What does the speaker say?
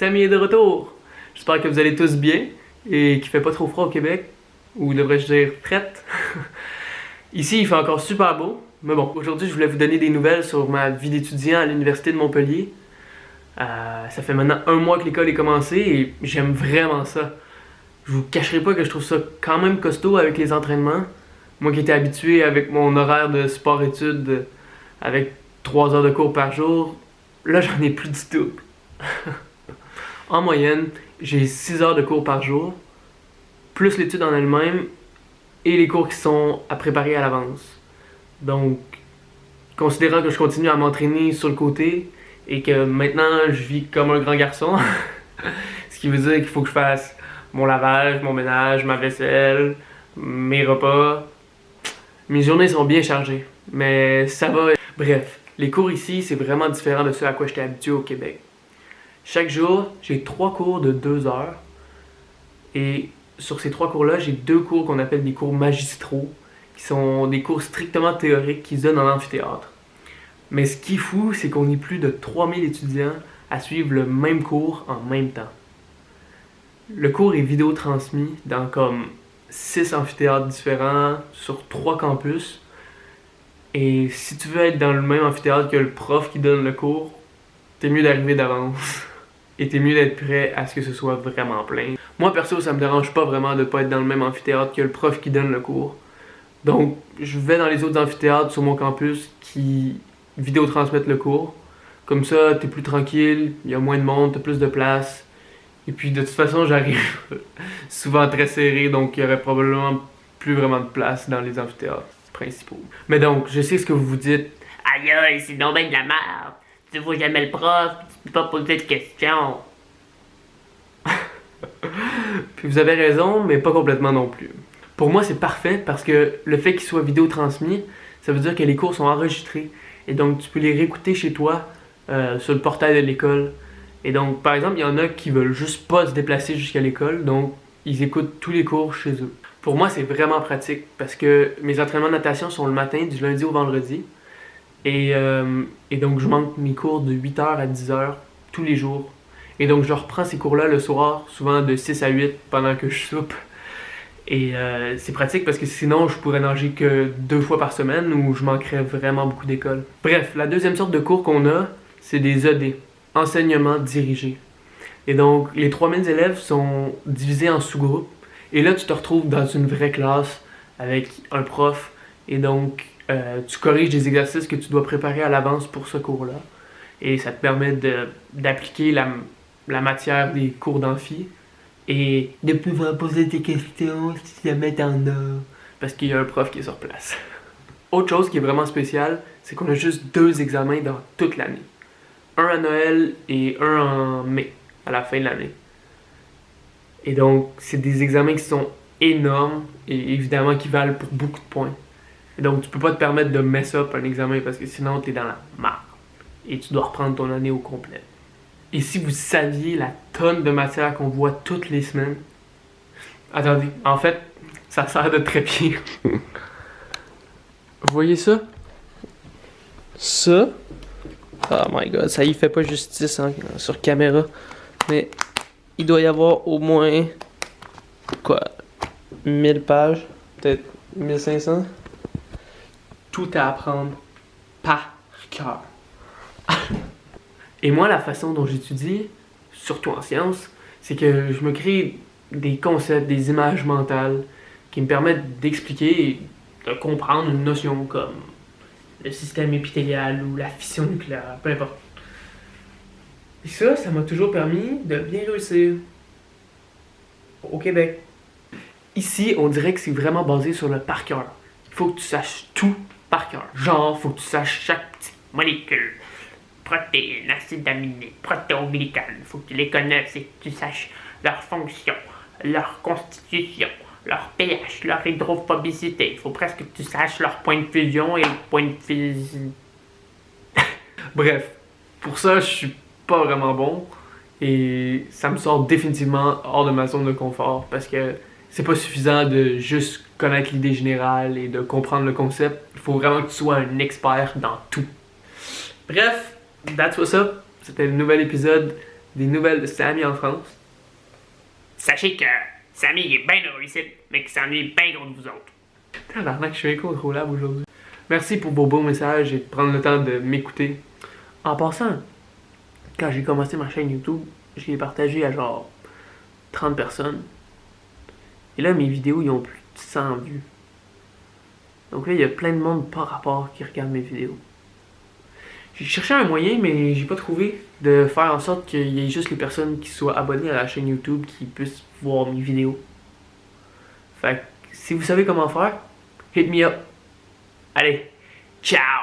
Rémi est de retour. J'espère que vous allez tous bien et qu'il fait pas trop froid au Québec, ou devrais-je dire prête. Ici, il fait encore super beau, mais bon, aujourd'hui, je voulais vous donner des nouvelles sur ma vie d'étudiant à l'Université de Montpellier. Ça fait maintenant 1 mois que l'école est commencée et j'aime vraiment ça. Je vous cacherai pas que je trouve ça quand même costaud avec les entraînements. Moi qui étais habitué avec mon horaire de sport-études avec 3 heures de cours par jour, là j'en ai plus du tout. En moyenne, j'ai 6 heures de cours par jour, plus l'étude en elle-même et les cours qui sont à préparer à l'avance. Donc, considérant que je continue à m'entraîner sur le côté et que maintenant je vis comme un grand garçon, ce qui veut dire qu'il faut que je fasse mon lavage, mon ménage, ma vaisselle, mes repas. Mes journées sont bien chargées, mais ça va. Bref, les cours ici, c'est vraiment différent de ce à quoi j'étais habitué au Québec. Chaque jour, j'ai 3 cours de 2 heures. Et sur ces 3 cours-là, j'ai 2 cours qu'on appelle des cours magistraux, qui sont des cours strictement théoriques qui se donnent en amphithéâtre. Mais ce qui est fou, c'est qu'on est plus de 3000 étudiants à suivre le même cours en même temps. Le cours est vidéo transmis dans comme 6 amphithéâtres différents sur 3 campus. Et si tu veux être dans le même amphithéâtre que le prof qui donne le cours, t'es mieux d'arriver d'avance. Et t'es mieux d'être prêt à ce que ce soit vraiment plein. Moi perso, ça me dérange pas vraiment de pas être dans le même amphithéâtre que le prof qui donne le cours. Donc, je vais dans les autres amphithéâtres sur mon campus qui vidéotransmettent le cours. Comme ça, t'es plus tranquille, il y a moins de monde, t'as plus de place. Et puis de toute façon, j'arrive souvent très serré, donc il y aurait probablement plus vraiment de place dans les amphithéâtres principaux. Mais donc, je sais ce que vous vous dites. Aïe aïe, c'est donc ben de la merde. Tu vois jamais le prof, tu peux pas poser de questions. Puis vous avez raison, mais pas complètement non plus. Pour moi, c'est parfait parce que le fait qu'il soit vidéo transmis, ça veut dire que les cours sont enregistrés. Et donc, tu peux les réécouter chez toi, sur le portail de l'école. Et donc, par exemple, il y en a qui veulent juste pas se déplacer jusqu'à l'école, donc ils écoutent tous les cours chez eux. Pour moi, c'est vraiment pratique parce que mes entraînements de natation sont le matin, du lundi au vendredi. Et donc, je manque mes cours de 8h à 10h tous les jours. Et donc, je reprends ces cours-là le soir, souvent de 6 à 8 pendant que je soupe. Et c'est pratique parce que sinon, je pourrais nager que 2 fois par semaine ou je manquerais vraiment beaucoup d'école. Bref, la deuxième sorte de cours qu'on a, c'est des ED, enseignement dirigé. Et donc, les 3000 élèves sont divisés en sous-groupes. Et là, tu te retrouves dans une vraie classe avec un prof. Et donc, tu corriges des exercices que tu dois préparer à l'avance pour ce cours-là. Et ça te permet d'appliquer la matière des cours d'amphi. Et de pouvoir poser tes questions si jamais t'en as. Parce qu'il y a un prof qui est sur place. Autre chose qui est vraiment spéciale, c'est qu'on a juste 2 examens dans toute l'année. Un à Noël et un en mai, à la fin de l'année. Et donc, c'est des examens qui sont énormes et évidemment qui valent pour beaucoup de points. Et donc, tu peux pas te permettre de mess up un examen parce que sinon, t'es dans la marde. Et tu dois reprendre ton année au complet. Et si vous saviez la tonne de matière qu'on voit toutes les semaines... Attendez, en fait, ça sert de trépied. Vous voyez ça? Ça? Oh my god, ça y fait pas justice hein, sur caméra. Mais il doit y avoir au moins... Quoi? 1000 pages? Peut-être 1500? Tout à apprendre par cœur. Et moi, la façon dont j'étudie, surtout en sciences, c'est que je me crée des concepts, des images mentales qui me permettent d'expliquer et de comprendre une notion comme le système épithélial ou la fission nucléaire, peu importe. Et ça m'a toujours permis de bien réussir au Québec. Ici, on dirait que c'est vraiment basé sur le par cœur. Il faut que tu saches tout par cœur. Genre, faut que tu saches chaque petite Molécules, protéines, acides aminés, protéoglycanes, il faut que tu les connaisses et que tu saches leur fonction, leur constitution, leur pH, leur hydrophobicité. Il faut presque que tu saches leur point de fusion et le point de fission. Bref, pour ça, je suis pas vraiment bon et ça me sort définitivement hors de ma zone de confort parce que c'est pas suffisant de juste connaître l'idée générale et de comprendre le concept. Il faut vraiment que tu sois un expert dans tout. Bref, that's what's up. C'était le nouvel épisode des nouvelles de Sammy en France. Sachez que Sammy il est bien heureux ici, mais qu'il s'ennuie bien gros de vous autres. Tabarnak, je suis incontrôlable aujourd'hui. Merci pour vos beaux messages et de prendre le temps de m'écouter. En passant, quand j'ai commencé ma chaîne YouTube, je l'ai partagé à genre 30 personnes. Et là, mes vidéos, ils ont plus de 100 vues. Donc là, il y a plein de monde par rapport qui regarde mes vidéos. J'ai cherché un moyen, mais j'ai pas trouvé de faire en sorte qu'il y ait juste les personnes qui soient abonnées à la chaîne YouTube qui puissent voir mes vidéos. Fait que, si vous savez comment faire, hit me up. Allez, ciao!